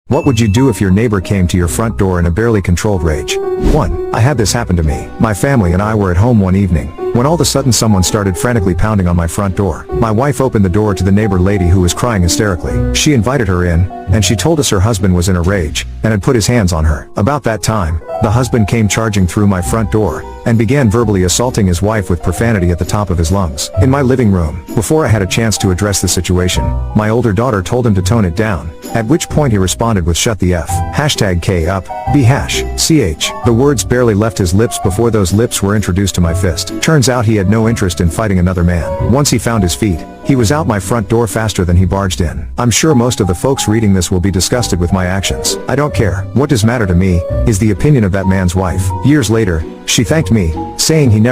What would you do if your neighbor came to your front door in a barely controlled rage? 1. I had this happen to me. My family and I were at home one evening, when all of a sudden someone started frantically pounding on my front door. My wife opened the door to the neighbor lady who was crying hysterically. She invited her in, and she told us her husband was in a rage, and had put his hands on her. About that time, the husband came charging through my front door, and began verbally assaulting his wife with profanity at the top of his lungs. In my living room, before I had a chance to address the situation, my older daughter told him to tone it down, at which point he responded with "Shut the F. #K up, B hash, CH. The words barely left his lips before those lips were introduced to my fist. Turns out he had no interest in fighting another man. Once he found his feet, he was out my front door faster than he barged in. I'm sure most of the folks reading this will be disgusted with my actions. I don't care. What does matter to me, is the opinion of that man's wife. Years later, she thanked me, saying he never